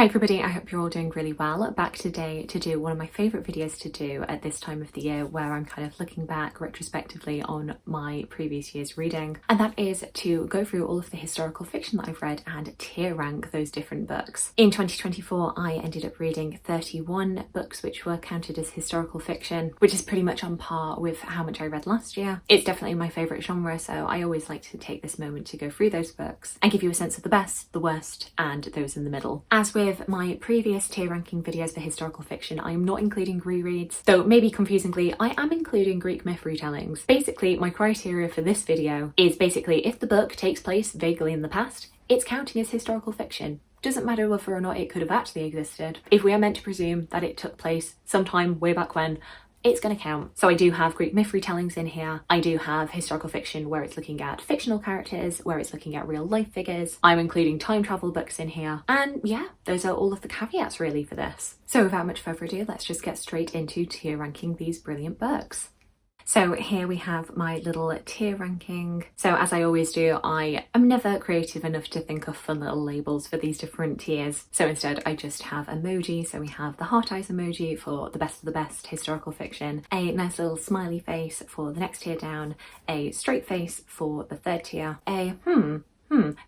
Hi everybody, I hope you're all doing really well. Back today to do one of my favourite videos to do at this time of the year, where I'm kind of looking back retrospectively on my previous year's reading, and that is to go through all of the historical fiction that I've read and tier rank those different books. In 2024 I ended up reading 31 books which were counted as historical fiction, which is pretty much on par with how much I read last year. It's definitely my favourite genre, so I always like to take this moment to go through those books and give you a sense of the best, the worst, and those in the middle. As with my previous tier ranking videos for historical fiction, I am not including rereads, though maybe confusingly I am including Greek myth retellings. Basically, my criteria for this video is basically if the book takes place vaguely in the past, it's counting as historical fiction. Doesn't matter whether or not it could have actually existed. If we are meant to presume that it took place sometime way back when, it's going to count. So I do have Greek myth retellings in here. I do have historical fiction where it's looking at fictional characters, where it's looking at real life figures. I'm including time travel books in here. And yeah, those are all of the caveats really for this. So without much further ado, let's just get straight into tier ranking these brilliant books. So here we have my little tier ranking. So as I always do, I am never creative enough to think of fun little labels for these different tiers. So instead I just have emoji. So we have the heart eyes emoji for the best of the best historical fiction, a nice little smiley face for the next tier down, a straight face for the third tier, a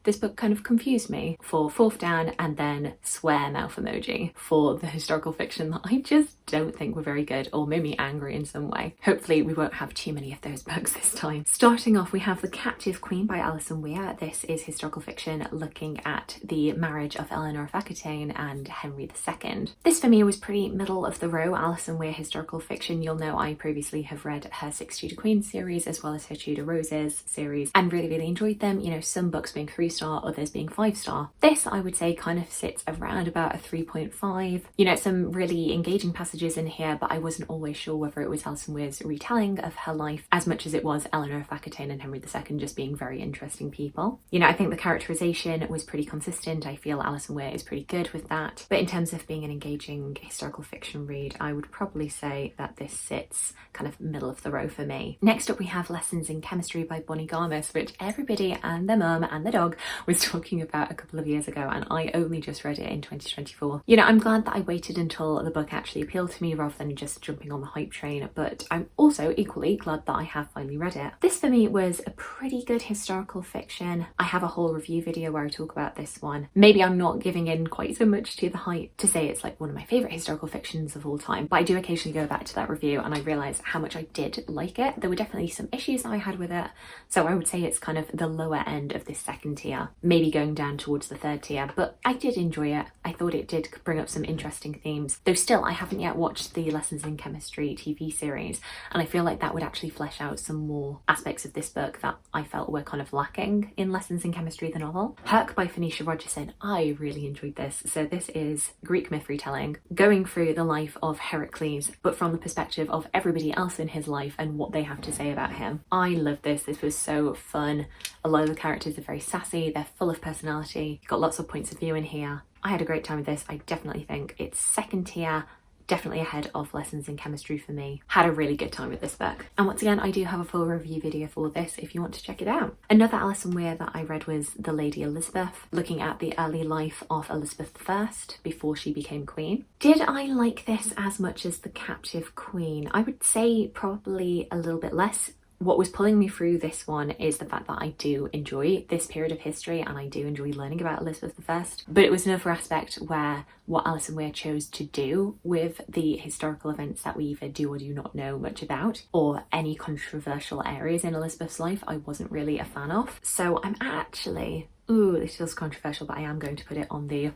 this book kind of confused me for fourth down, and then swear mouth emoji for the historical fiction that I just don't think were very good or made me angry in some way. Hopefully we won't have too many of those books this time. Starting off, we have The Captive Queen by Alison Weir. This is historical fiction looking at the marriage of Eleanor of Aquitaine and Henry II. This for me was pretty middle of the row Alison Weir historical fiction. You'll know I previously have read her Six Tudor Queens series as well as her Tudor Roses series and really enjoyed them. You know, some books being 3-star, others being 5-star. This I would say kind of sits around about a 3.5. You know, some really engaging passages in here, but I wasn't always sure whether it was Alison Weir's retelling of her life as much as it was Eleanor of Aquitaine and Henry II just being very interesting people. You know, I think the characterization was pretty consistent. I feel Alison Weir is pretty good with that, but in terms of being an engaging historical fiction read, I would probably say that this sits kind of middle of the row for me. Next up we have Lessons in Chemistry by Bonnie Garmus, which everybody and their mum and the dog was talking about a couple of years ago, and I only just read it in 2024. You know, I'm glad that I waited until the book actually appealed to me rather than just jumping on the hype train, but I'm also equally glad that I have finally read it. This for me was a pretty good historical fiction. I have a whole review video where I talk about this one. Maybe I'm not giving in quite so much to the hype to say it's like one of my favourite historical fictions of all time, but I do occasionally go back to that review and I realise how much I did like it. There were definitely some issues that I had with it, so I would say it's kind of the lower end of this second tier, maybe going down towards the third tier, but I did enjoy it. I thought it did bring up some interesting themes, though still I haven't yet watched the Lessons in Chemistry TV series, and I feel like that would actually flesh out some more aspects of this book that I felt were kind of lacking in Lessons in Chemistry the novel. Herc by Phoencia Rogerson, I really enjoyed this. So this is Greek myth retelling, going through the life of Heracles, but from the perspective of everybody else in his life and what they have to say about him. I love this. This was so fun. A lot of the characters are very sassy, they're full of personality, got lots of points of view in here. I had a great time with this. I definitely think it's second tier, definitely ahead of Lessons in Chemistry for me. Had a really good time with this book. And once again, I do have a full review video for this if you want to check it out. Another Alison Weir that I read was The Lady Elizabeth, looking at the early life of Elizabeth I before she became queen. Did I like this as much as The Captive Queen? I would say probably a little bit less. What was pulling me through this one is the fact that I do enjoy this period of history and I do enjoy learning about Elizabeth I, but it was another aspect where what Alison Weir chose to do with the historical events that we either do or do not know much about, or any controversial areas in Elizabeth's life, I wasn't really a fan of. So I'm actually, this feels controversial, but I am going to put it on the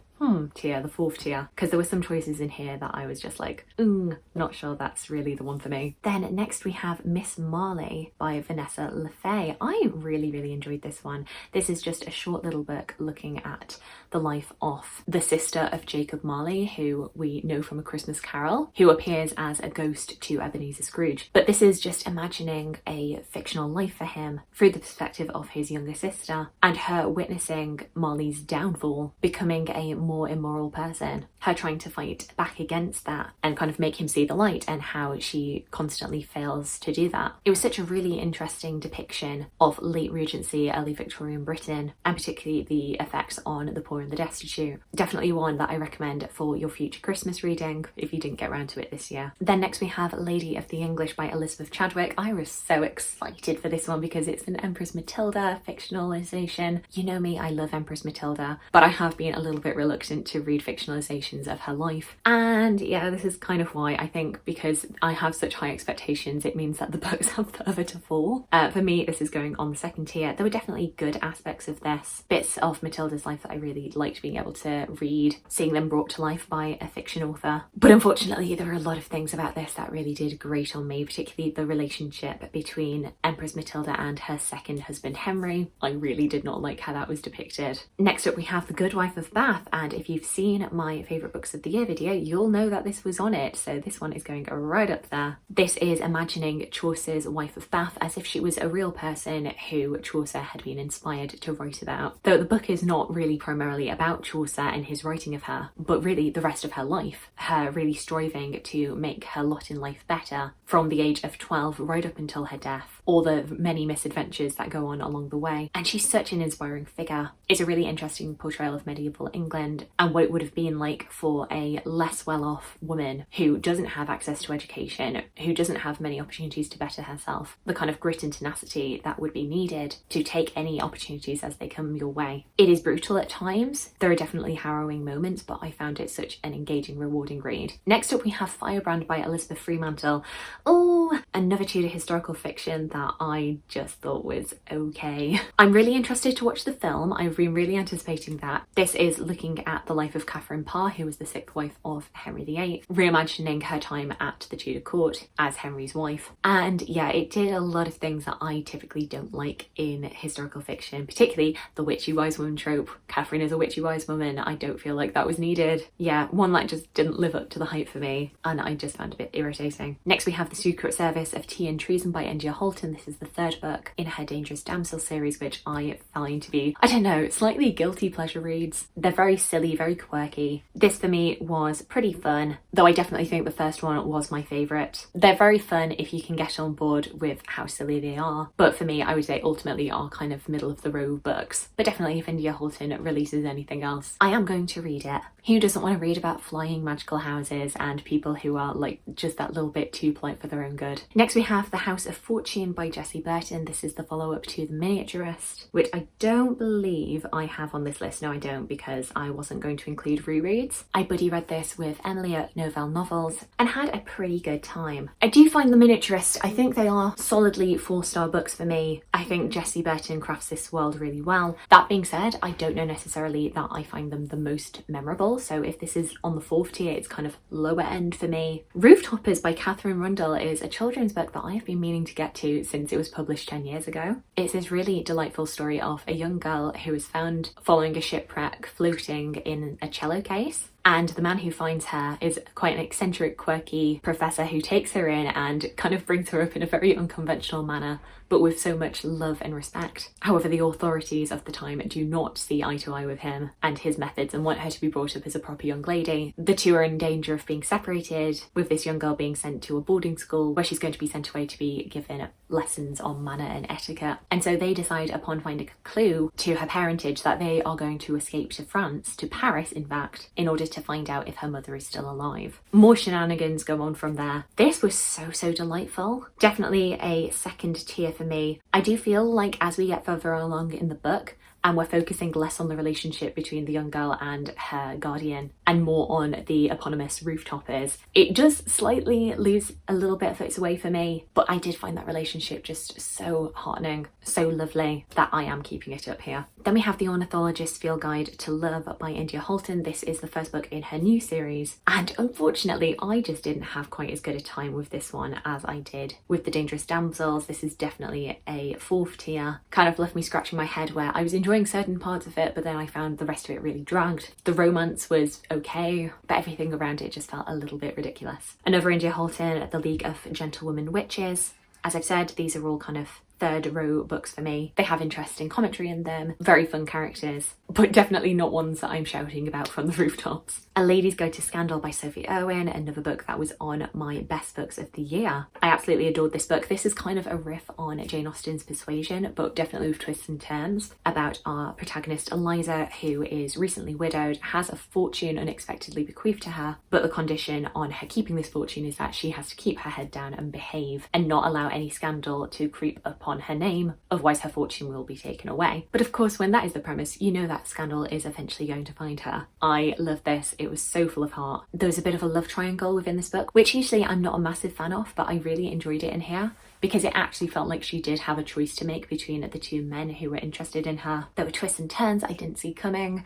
tier, the fourth tier, because there were some choices in here that I was just like, not sure that's really the one for me. Then next we have Miss Marley by Vanessa LeFay. I really enjoyed this one. This is just a short little book looking at the life of the sister of Jacob Marley, who we know from A Christmas Carol, who appears as a ghost to Ebenezer Scrooge. But this is just imagining a fictional life for him through the perspective of his younger sister and her witnessing Marley's downfall, becoming a more immoral person. Her trying to fight back against that and kind of make him see the light, and how she constantly fails to do that. It was such a really interesting depiction of late Regency, early Victorian Britain, and particularly the effects on the poor and the destitute. Definitely one that I recommend for your future Christmas reading if you didn't get around to it this year. Then next we have Lady of the English by Elizabeth Chadwick. I was so excited for this one because it's an Empress Matilda fictionalization. You know me, I love Empress Matilda, but I have been a little bit reluctant to read fictionalizations of her life. And yeah, this is kind of why. I think because I have such high expectations, it means that the books have further to fall. For me, this is going on the second tier. There were definitely good aspects of this, bits of Matilda's life that I really liked being able to read, seeing them brought to life by a fiction author. But unfortunately, there are a lot of things about this that really did grate on me, particularly the relationship between Empress Matilda and her second husband Henry. I really did not like how that was depicted. Next up we have The Good Wife of Bath, and if you've seen my favourite books of the year video, you'll know that this was on it, so this one is going right up there. This is imagining Chaucer's wife of Bath as if she was a real person who Chaucer had been inspired to write about. Though the book is not really primarily about Chaucer and his writing of her, but really the rest of her life, her really striving to make her lot in life better from the age of 12 right up until her death, all the many misadventures that go on along the way. And she's such an inspiring figure. It's a really interesting portrayal of medieval England and what it would have been like for a less well-off woman who doesn't have access to education, who doesn't have many opportunities to better herself, the kind of grit and tenacity that would be needed to take any opportunities as they come your way. It is brutal at times. There are definitely harrowing moments, but I found it such an engaging, rewarding read. Next up we have Firebrand by Elizabeth Fremantle. Oh, another Tudor historical fiction that I just thought was okay. I'm really interested to watch the film. I've been really anticipating that. This is looking at the life of Catherine Parr, who was the sixth wife of Henry VIII, reimagining her time at the Tudor court as Henry's wife. And yeah, it did a lot of things that I typically don't like in historical fiction, particularly the witchy wise woman trope. Catherine is a witchy wise woman. I don't feel like that was needed. Yeah, one that just didn't live up to the hype for me, and I just found a bit irritating. Next we have The Secret Service of Tea and Treason by India Holton. This is the third book in her Dangerous Damsel series, which I find to be, I don't know, slightly guilty pleasure reads. They're very silly, very quirky. This for me was pretty fun, though I definitely think the first one was my favourite. They're very fun if you can get on board with how silly they are, but for me I would say ultimately are kind of middle of the road books. But definitely if India Holton releases anything else, I am going to read it. Who doesn't want to read about flying magical houses and people who are like just that little bit too polite for their own good? Next we have The House of Fortune by Jessie Burton. This is the follow-up to The Miniaturist, which I don't believe I have on this list. No, I don't, because I wasn't going to include rereads. I buddy read this with Emily at Novell Novels and had a pretty good time. I do find The Miniaturist, I think they are solidly 4-star books for me. I think Jessie Burton crafts this world really well. That being said, I don't know necessarily that I find them the most memorable, so if this is on the 4th tier, it's kind of lower end for me. Rooftoppers by Catherine Rundle is a children's book that I've been meaning to get to since it was published 10 years ago. It's this really delightful story of a young girl who is found following a shipwreck floating in a cello case. And the man who finds her is quite an eccentric, quirky professor who takes her in and kind of brings her up in a very unconventional manner, but with so much love and respect. However, the authorities of the time do not see eye to eye with him and his methods and want her to be brought up as a proper young lady. The two are in danger of being separated, with this young girl being sent to a boarding school where she's going to be sent away to be given lessons on manner and etiquette. And so they decide, upon finding a clue to her parentage, that they are going to escape to France, to Paris in fact, in order to find out if her mother is still alive. More shenanigans go on from there. This was so delightful. Definitely a second tier for me. I do feel like as we get further along in the book, and we're focusing less on the relationship between the young girl and her guardian and more on the eponymous Rooftoppers, it does slightly lose a little bit of its way for me, but I did find that relationship just so heartening, so lovely, that I am keeping it up here. Then we have The Ornithologist's Field Guide to Love by India Holton. This is the first book in her new series, and unfortunately I just didn't have quite as good a time with this one as I did with The Dangerous Damsels. This is definitely a 4th tier. Kind of left me scratching my head where I was enjoying certain parts of it, but then I found the rest of it really dragged. The romance was okay, but everything around it just felt a little bit ridiculous. Another India Holton, The League of Gentlewoman Witches. As I've said, these are all kind of third row books for me. They have interesting commentary in them, very fun characters, but definitely not ones that I'm shouting about from the rooftops. A Lady's Guide to Scandal by Sophie Irwin, another book that was on my best books of the year. I absolutely adored this book. This is kind of a riff on Jane Austen's Persuasion, but definitely with twists and turns, about our protagonist Eliza, who is recently widowed, has a fortune unexpectedly bequeathed to her, but the condition on her keeping this fortune is that she has to keep her head down and behave and not allow any scandal to creep upon her name, otherwise her fortune will be taken away. But of course, when that is the premise, you know that scandal is eventually going to find her. I love this. It was so full of heart. There was a bit of a love triangle within this book, which usually I'm not a massive fan of, but I really enjoyed it in here because it actually felt like she did have a choice to make between the two men who were interested in her. There were twists and turns I didn't see coming.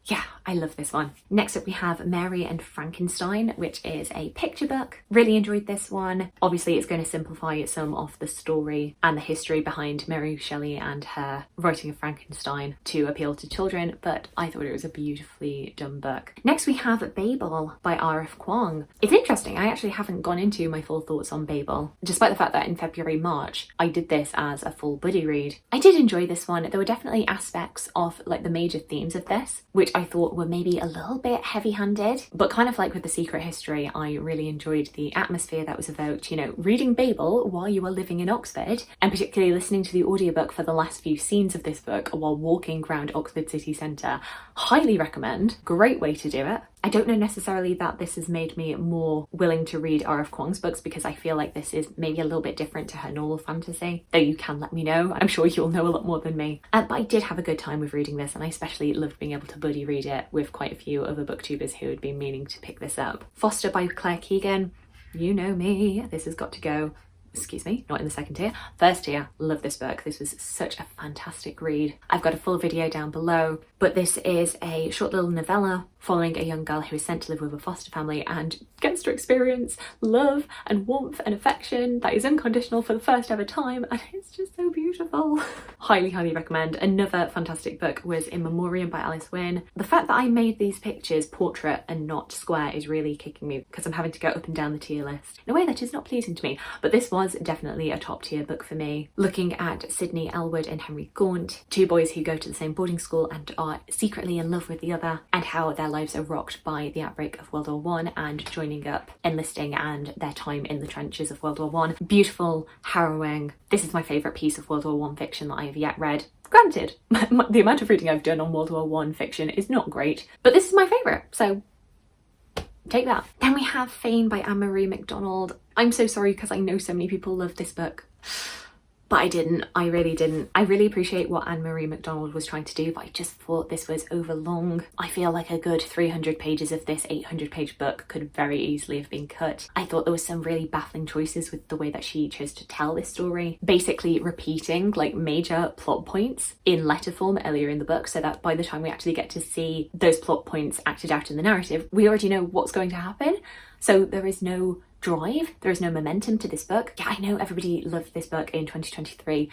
Yeah, I love this one. Next up we have Mary and Frankenstein, which is a picture book. Really enjoyed this one. Obviously it's going to simplify some of the story and the history behind Mary Shelley and her writing of Frankenstein to appeal to children, but I thought it was a beautifully done book. Next we have Babel by R.F Kuang. It's interesting, I actually haven't gone into my full thoughts on Babel, despite the fact that in February, March, I did this as a full buddy read. I did enjoy this one. There were definitely aspects of like the major themes of this, which I thought were maybe a little bit heavy-handed, but kind of like with The Secret History, I really enjoyed the atmosphere that was evoked, you know, reading Babel while you are living in Oxford, and particularly listening to the audiobook for the last few scenes of this book while walking around Oxford city centre. Highly recommend. Great way to do it. I don't know necessarily that this has made me more willing to read R.F Kuang's books because I feel like this is maybe a little bit different to her normal fantasy, though you can let me know. I'm sure you'll know a lot more than me. But I did have a good time with reading this, and I especially loved being able to buddy read it with quite a few other booktubers who had been meaning to pick this up. Foster by Claire Keegan. You know me, this has got to go. Excuse me, not in the second tier. First tier, love this book. This was such a fantastic read. I've got a full video down below, but this is a short little novella following a young girl who is sent to live with a foster family and gets to experience love and warmth and affection that is unconditional for the first ever time, and it's just so beautiful. Highly, highly recommend. Another fantastic book was In Memoriam by Winn. The fact that I made these pictures portrait and not square is really kicking me because I'm having to go up and down the tier list in a way that is not pleasing to me, but this was definitely a top tier book for me. Looking at Sydney Elwood and Henry Gaunt, two boys who go to the same boarding school and are secretly in love with the other, and how their lives are rocked by the outbreak of World War I and joining up, enlisting, and their time in the trenches of World War I. Beautiful, harrowing. This is my favourite piece of World War I fiction that I have yet read. Granted, the amount of reading I've done on World War I fiction is not great, but this is my favourite, so take that. Then we have Fane by Anne-Marie MacDonald. I'm so sorry because I know so many people love this book, but I didn't. I really didn't. I really appreciate what Anne-Marie MacDonald was trying to do, but I just thought this was over long. I feel like a good 300 pages of this 800-page book could very easily have been cut. I thought there was some really baffling choices with the way that she chose to tell this story, basically repeating like major plot points in letter form earlier in the book, so that by the time we actually get to see those plot points acted out in the narrative, we already know what's going to happen. So there is no drive, there is no momentum to this book. Yeah, I know everybody loved this book in 2023,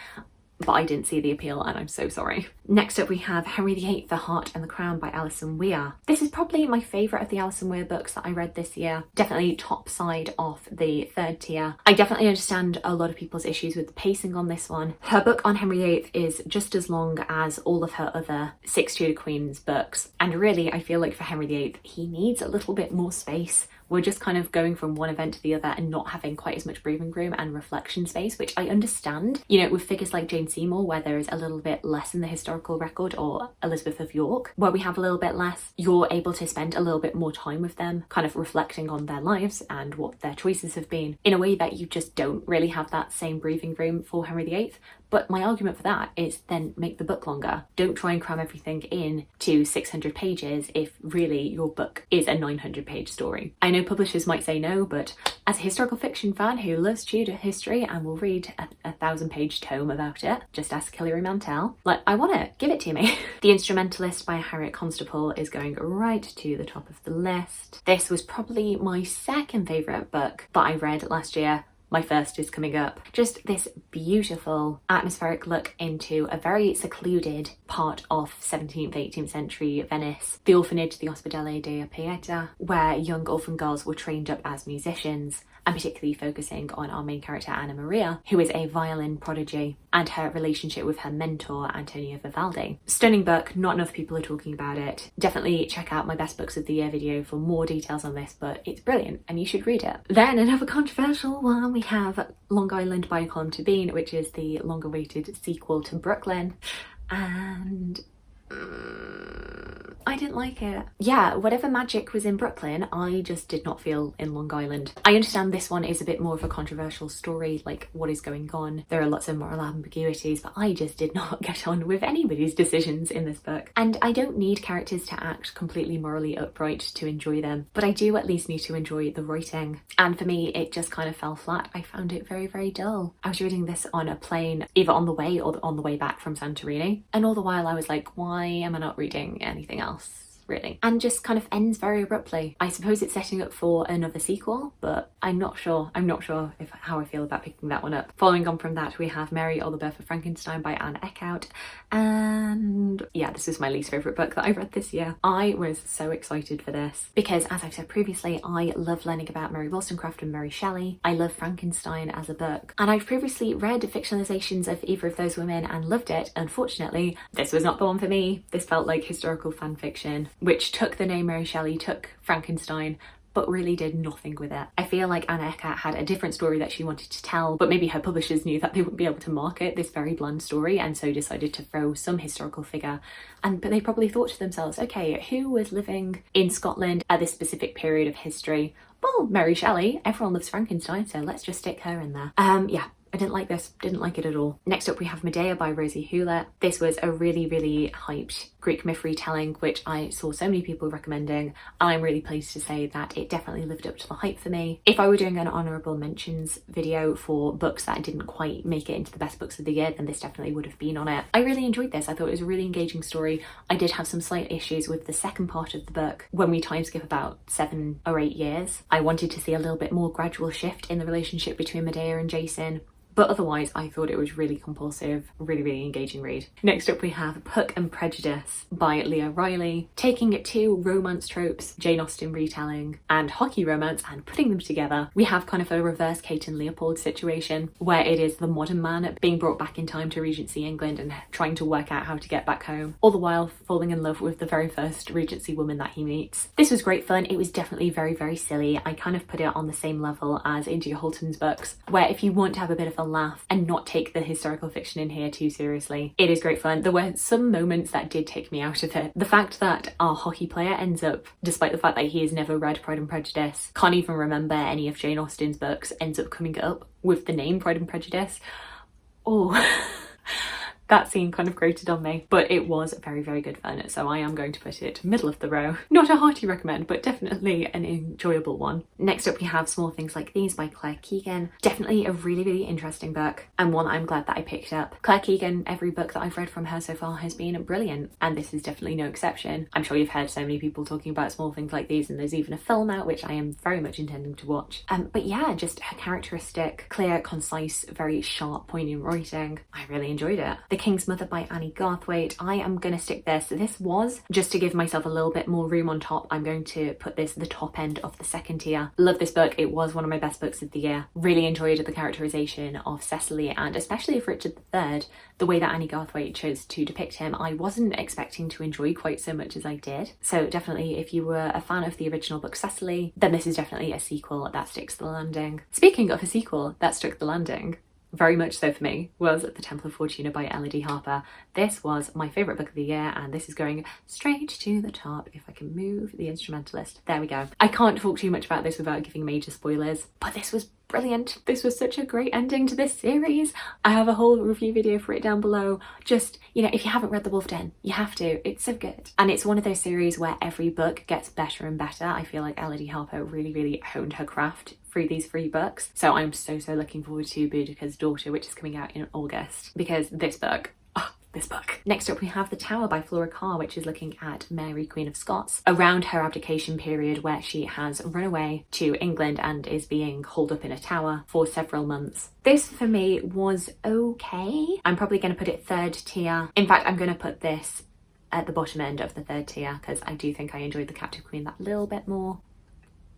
but I didn't see the appeal, and I'm so sorry. Next up we have Henry VIII, The Heart and the Crown by Alison Weir. This is probably my favourite of the Alison Weir books that I read this year. Definitely top side of the third tier. I definitely understand a lot of people's issues with the pacing on this one. Her book on Henry VIII is just as long as all of her other Six Tudor Queens books, and really I feel like for Henry VIII he needs a little bit more space. We're just kind of going from one event to the other and not having quite as much breathing room and reflection space, which I understand, you know, with figures like Jane Seymour, where there is a little bit less in the historical record, or Elizabeth of York, where we have a little bit less. You're able to spend a little bit more time with them, kind of reflecting on their lives and what their choices have been, in a way that you just don't really have that same breathing room for Henry VIII. But my argument for that is then make the book longer. Don't try and cram everything in to 600 pages if really your book is a 900-page story. I know publishers might say no, but as a historical fiction fan who loves Tudor history and will read a 1,000-page tome about it, just ask Hilary Mantel. Like, I want it, give it to me. The Instrumentalist by Harriet Constable is going right to the top of the list. This was probably my second favourite book that I read last year. my first is coming up. Just this beautiful atmospheric look into a very secluded part of 17th, 18th century Venice, the orphanage, the Ospedale della Pieta, where young orphan girls were trained up as musicians, and particularly focusing on our main character Anna Maria, who is a violin prodigy, and her relationship with her mentor Antonio Vivaldi. Stunning book, not enough people are talking about it. Definitely check out my best books of the year video for more details on this, but it's brilliant and you should read it. Then another controversial one, we have Long Island by a Column to Bean, which is the long-awaited sequel to Brooklyn, and I didn't like it. Yeah, whatever magic was in Brooklyn, I just did not feel in Long Island. I understand this one is a bit more of a controversial story, like what is going on. There are lots of moral ambiguities, but I just did not get on with anybody's decisions in this book. And I don't need characters to act completely morally upright to enjoy them, but I do at least need to enjoy the writing. And for me, it just kind of fell flat. I found it very, very dull. I was reading this on a plane, either on the way or on the way back from Santorini, and all the while I was like, why am I not reading anything else? Really, and just kind of ends very abruptly. I suppose it's setting up for another sequel, but I'm not sure if how I feel about picking that one up. Following on from that, we have Mary or the Birth of Frankenstein by Anne Eeckhout, and yeah, this is my least favourite book that I read this year. I was so excited for this because, as I've said previously, I love learning about Mary Wollstonecraft and Mary Shelley. I love Frankenstein as a book, and I've previously read fictionalizations of either of those women and loved it. Unfortunately, this was not the one for me. This felt like historical fan fiction, which took the name Mary Shelley, took Frankenstein, but really did nothing with it. I feel like Anna Eeckhout had a different story that she wanted to tell, but maybe her publishers knew that they wouldn't be able to market this very bland story, and so decided to throw some historical figure. But they probably thought to themselves, okay, who was living in Scotland at this specific period of history? Well, Mary Shelley. Everyone loves Frankenstein, so let's just stick her in there. Yeah. I didn't like this, didn't like it at all. Next up we have Medea by Rosie Hewlett. This was a really, really hyped Greek myth retelling, which I saw so many people recommending. I'm really pleased to say that it definitely lived up to the hype for me. If I were doing an honourable mentions video for books that didn't quite make it into the best books of the year, then this definitely would have been on it. I really enjoyed this. I thought it was a really engaging story. I did have some slight issues with the second part of the book. When we time skip about 7 or 8 years, I wanted to see a little bit more gradual shift in the relationship between Medea and Jason. But otherwise, I thought it was really compulsive, really, really engaging read. Next up we have Puck and Prejudice by Leah Riley, taking it to romance tropes, Jane Austen retelling, and hockey romance, and putting them together. We have kind of a reverse Kate and Leopold situation, where it is the modern man being brought back in time to Regency England and trying to work out how to get back home, all the while falling in love with the very first Regency woman that he meets. This was great fun. It was definitely very, very silly. I kind of put it on the same level as India Holton's books, where if you want to have a bit of a laugh and not take the historical fiction in here too seriously, it is great fun. There were some moments that did take me out of it. The fact that our hockey player ends up, despite the fact that he has never read Pride and Prejudice, can't even remember any of Jane Austen's books, ends up coming up with the name Pride and Prejudice. Oh, that scene kind of grated on me, but it was very, very good fun, so I am going to put it middle of the row. Not a hearty recommend, but definitely an enjoyable one. Next up we have Small Things Like These by Claire Keegan. Definitely a really, really interesting book, and one I'm glad that I picked up. Claire Keegan, every book that I've read from her so far has been brilliant, and this is definitely no exception. I'm sure you've heard so many people talking about Small Things Like These, and there's even a film out which I am very much intending to watch. But yeah, just her characteristic, clear, concise, very sharp, poignant writing. I really enjoyed it. The King's Mother by Annie Garthwaite. I am going to stick this. This was, just to give myself a little bit more room on top, I'm going to put this the top end of the second tier. Love this book. It was one of my best books of the year. Really enjoyed the characterization of Cecily, and especially of Richard III, the way that Annie Garthwaite chose to depict him. I wasn't expecting to enjoy quite so much as I did. So definitely, if you were a fan of the original book Cecily, then this is definitely a sequel that sticks the landing. Speaking of a sequel that struck the landing, very much so for me, was The Temple of Fortuna by Elodie Harper. This was my favourite book of the year, and this is going straight to the top. If I can move the instrumentalist. There we go. I can't talk too much about this without giving major spoilers, but this was brilliant. This was such a great ending to this series. I have a whole review video for it down below. Just, you know, if you haven't read The Wolf Den, you have to. It's so good. And it's one of those series where every book gets better and better. I feel like Elodie Harper really, really honed her craft through these 3 books. So I'm so looking forward to Boudicca's Daughter, which is coming out in August, because this book, this book. Next up we have The Tower by Flora Carr, which is looking at Mary, Queen of Scots, around her abdication period where she has run away to England and is being holed up in a tower for several months. This for me was okay. I'm probably going to put it third tier. In fact, I'm going to put this at the bottom end of the third tier because I do think I enjoyed The Captive Queen that little bit more.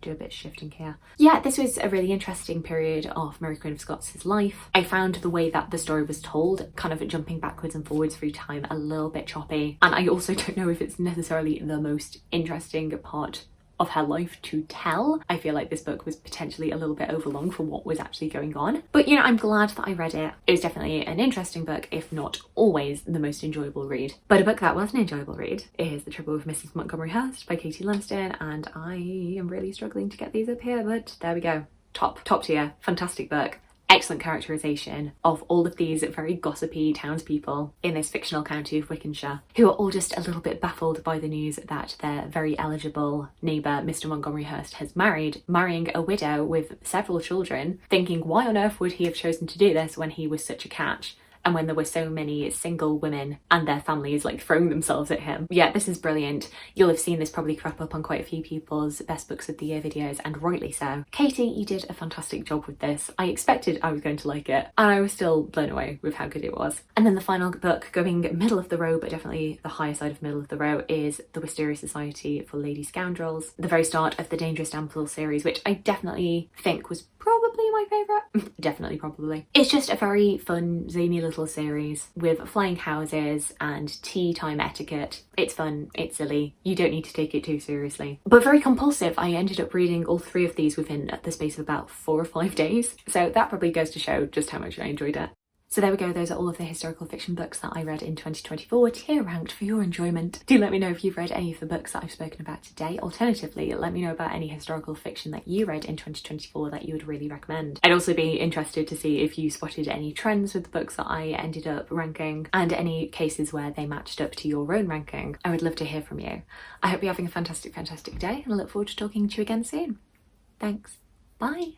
Do a bit of shifting here. Yeah, this was a really interesting period of Mary Queen of Scots' life. I found the way that the story was told, kind of jumping backwards and forwards through time, a little bit choppy. And I also don't know if it's necessarily the most interesting part of her life to tell. I feel like this book was potentially a little bit overlong for what was actually going on. But you know, I'm glad that I read it. It was definitely an interesting book, if not always the most enjoyable read. But a book that was an enjoyable read is The Trouble with Mrs. Montgomery Hurst by Katie Lumsden, and I am really struggling to get these up here, but there we go. Top tier, fantastic book. Excellent characterisation of all of these very gossipy townspeople in this fictional county of Wickenshire, who are all just a little bit baffled by the news that their very eligible neighbour, Mr. Montgomery Hurst, has marrying a widow with several children, thinking why on earth would he have chosen to do this when he was such a catch? And when there were so many single women and their families like throwing themselves at him. Yeah, this is brilliant. You'll have seen this probably crop up on quite a few people's best books of the year videos, and rightly so. Katie, you did a fantastic job with this. I expected I was going to like it, and I was still blown away with how good it was. And then the final book, going middle of the row, but definitely the higher side of middle of the row, is The Wisteria Society for Lady Scoundrels, the very start of the Dangerous Damsel series, which I definitely think was probably my favourite. Definitely, probably. It's just a very fun, zany little series with flying houses and tea time etiquette. It's fun, it's silly, you don't need to take it too seriously. But very compulsive. I ended up reading all 3 of these within the space of about 4 or 5 days. So that probably goes to show just how much I enjoyed it. So there we go, those are all of the historical fiction books that I read in 2024, tier ranked for your enjoyment. Do let me know if you've read any of the books that I've spoken about today. Alternatively, let me know about any historical fiction that you read in 2024 that you would really recommend. I'd also be interested to see if you spotted any trends with the books that I ended up ranking and any cases where they matched up to your own ranking. I would love to hear from you. I hope you're having a fantastic day, and I look forward to talking to you again soon. Thanks. Bye.